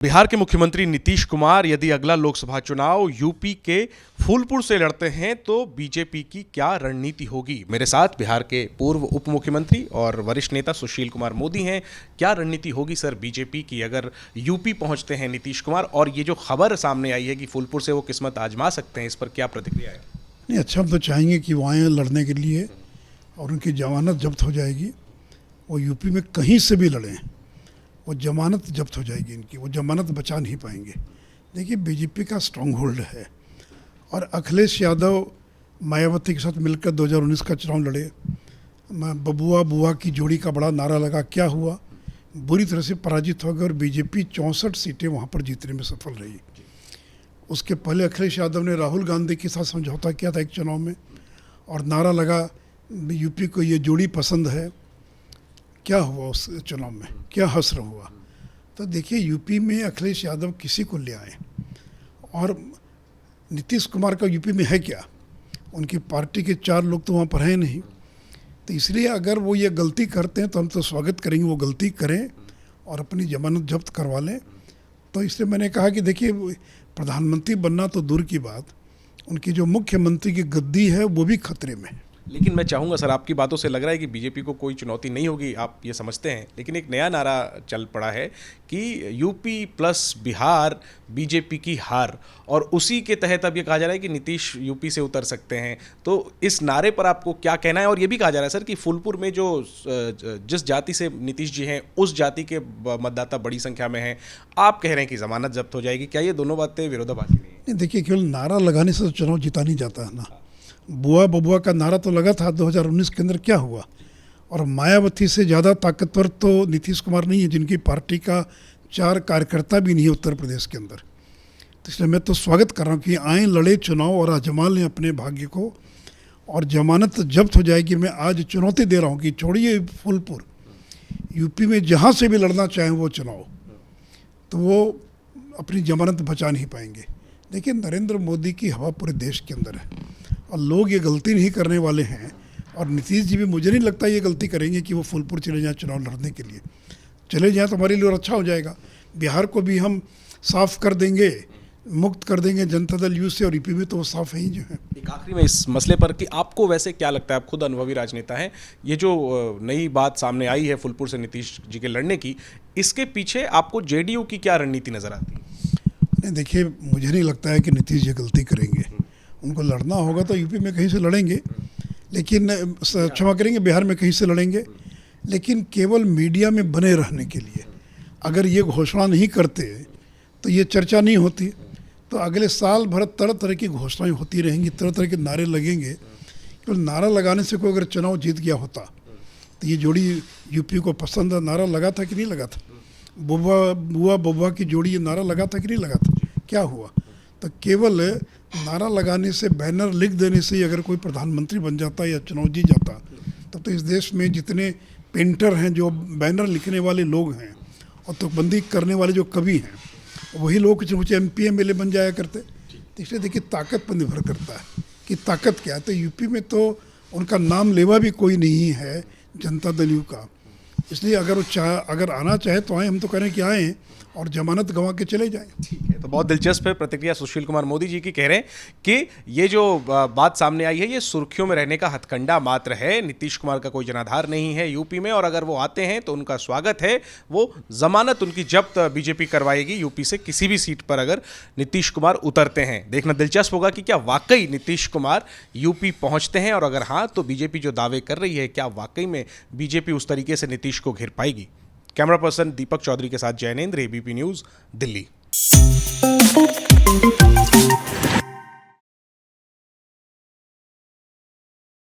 बिहार के मुख्यमंत्री नीतीश कुमार यदि अगला लोकसभा चुनाव यूपी के फूलपुर से लड़ते हैं तो बीजेपी की क्या रणनीति होगी। मेरे साथ बिहार के पूर्व उप मुख्यमंत्री और वरिष्ठ नेता सुशील कुमार मोदी हैं। क्या रणनीति होगी सर बीजेपी की अगर यूपी पहुंचते हैं नीतीश कुमार, और ये जो खबर सामने आई है कि फूलपुर से वो किस्मत आजमा सकते हैं, इस पर क्या प्रतिक्रिया है? नहीं, अच्छा, हम तो चाहेंगे कि वो आएँ लड़ने के लिए और उनकी जमानत जब्त हो जाएगी। वो यूपी में कहीं से भी लड़ें, वो जमानत जब्त हो जाएगी इनकी, वो जमानत बचा नहीं पाएंगे। देखिए, बीजेपी का स्ट्रॉन्ग होल्ड है और अखिलेश यादव मायावती के साथ मिलकर 2019 का चुनाव लड़े। बबुआ बुआ की जोड़ी का बड़ा नारा लगा, क्या हुआ? बुरी तरह से पराजित हो गए और बीजेपी 64 सीटें वहाँ पर जीतने में सफल रही। उसके पहले अखिलेश यादव ने राहुल गांधी के साथ समझौता किया था एक चुनाव में और नारा लगा यूपी को ये जोड़ी पसंद है। क्या हुआ उस चुनाव में? क्या हश्र हुआ? तो देखिए, यूपी में अखिलेश यादव किसी को ले आए और नीतीश कुमार का यूपी में है क्या? उनकी पार्टी के 4 लोग तो वहाँ पर हैं नहीं। तो इसलिए अगर वो ये गलती करते हैं तो हम तो स्वागत करेंगे, वो गलती करें और अपनी जमानत जब्त करवा लें। तो इसलिए मैंने कहा कि देखिए, प्रधानमंत्री बनना तो दूर की बात, उनकी जो मुख्यमंत्री की गद्दी है वो भी खतरे में है। लेकिन मैं चाहूँगा सर, आपकी बातों से लग रहा है कि बीजेपी को कोई चुनौती नहीं होगी, आप ये समझते हैं। लेकिन एक नया नारा चल पड़ा है कि यूपी प्लस बिहार बीजेपी की हार, और उसी के तहत अब ये कहा जा रहा है कि नीतीश यूपी से उतर सकते हैं। तो इस नारे पर आपको क्या कहना है? और ये भी कहा जा रहा है सर कि फूलपुर में जो जिस जाति से नीतीश जी हैं उस जाति के मतदाता बड़ी संख्या में हैं। आप कह रहे हैं कि जमानत जब्त हो जाएगी। क्या ये दोनों बातें विरोधाभासी नहीं है? नहीं, देखिए, केवल नारा लगाने से तो चुनाव जीता नहीं जाता है ना। बुआ बबुआ का नारा तो लगा था 2019 के अंदर, क्या हुआ? और मायावती से ज़्यादा ताकतवर तो नीतीश कुमार नहीं है, जिनकी पार्टी का 4 कार्यकर्ता भी नहीं है उत्तर प्रदेश के अंदर। तो इसलिए मैं तो स्वागत कर रहा हूँ कि आएँ, लड़े चुनाव और आजमा लें अपने भाग्य को और जमानत जब्त हो जाएगी। मैं आज चुनौती दे रहा हूँ कि छोड़िए फूलपुर, यूपी में जहाँ से भी लड़ना चाहें वो चुनाव, तो वो अपनी जमानत बचा नहीं पाएंगे। देखिए, नरेंद्र मोदी की हवा पूरे देश के अंदर है और लोग ये गलती नहीं करने वाले हैं। और नीतीश जी भी मुझे नहीं लगता ये गलती करेंगे कि वो फूलपुर चले जाएं चुनाव लड़ने के लिए। चले जाएं तो हमारे लिए और अच्छा हो जाएगा। बिहार को भी हम साफ़ कर देंगे, मुक्त कर देंगे जनता दल यू से, और यूपी में तो वो साफ़ है ही जो है। एक आखिरी में इस मसले पर कि आपको वैसे क्या लगता है, आप खुद अनुभवी राजनेता हैं, ये जो नई बात सामने आई है फूलपुर से नीतीश जी के लड़ने की, इसके पीछे आपको जेडीयू की क्या रणनीति नज़र आती है? नहीं, देखिए, मुझे नहीं लगता है कि नीतीश जी गलती करेंगे। उनको लड़ना होगा तो यूपी में कहीं से लड़ेंगे, लेकिन क्षमा करेंगे, बिहार में कहीं से लड़ेंगे, लेकिन केवल मीडिया में बने रहने के लिए। अगर ये घोषणा नहीं करते तो ये चर्चा नहीं होती। तो अगले साल भर तरह तरह की घोषणाएं होती रहेंगी, तरह तरह के नारे लगेंगे। केवल नारा लगाने से कोई अगर चुनाव जीत गया होता तो ये जोड़ी यूपी को पसंद है। नारा लगा था कि नहीं लगा था? बुआ बबुआ की जोड़ी, ये नारा लगा था कि नहीं लगा था? क्या हुआ? तो केवल नारा लगाने से, बैनर लिख देने से ही अगर कोई प्रधानमंत्री बन जाता या चुनाव जीत जाता, तब तो इस देश में जितने पेंटर हैं, जो बैनर लिखने वाले लोग हैं और तुकबंदी करने वाले जो कवि हैं, वही लोग कुछ मुझे MP MLA बन जाया करते। तो इसलिए देखिए, ताकत पर निर्भर करता है कि ताकत क्या है। तो यूपी में तो उनका नाम लेवा भी कोई नहीं है जनता दल यू का। इसलिए अगर आना चाहे तो आए, हम तो कह रहे हैं कि आएँ और जमानत गंवा के चले जाएं। ठीक है, तो बहुत दिलचस्प है प्रतिक्रिया सुशील कुमार मोदी जी की। कह रहे हैं कि ये जो बात सामने आई है ये सुर्खियों में रहने का हथकंडा मात्र है। नीतीश कुमार का कोई जनाधार नहीं है यूपी में, और अगर वो आते हैं तो उनका स्वागत है। वो जमानत उनकी जब्त बीजेपी करवाएगी यूपी से किसी भी सीट पर अगर नीतीश कुमार उतरते हैं। देखना दिलचस्प होगा कि क्या वाकई नीतीश कुमार यूपी पहुंचते हैं, और अगर हाँ तो बीजेपी जो दावे कर रही है, क्या वाकई में बीजेपी उस तरीके से नीतीश को घेर पाएगी। कैमरा पर्सन दीपक चौधरी के साथ जैनेंद्र, ABP न्यूज़, दिल्ली।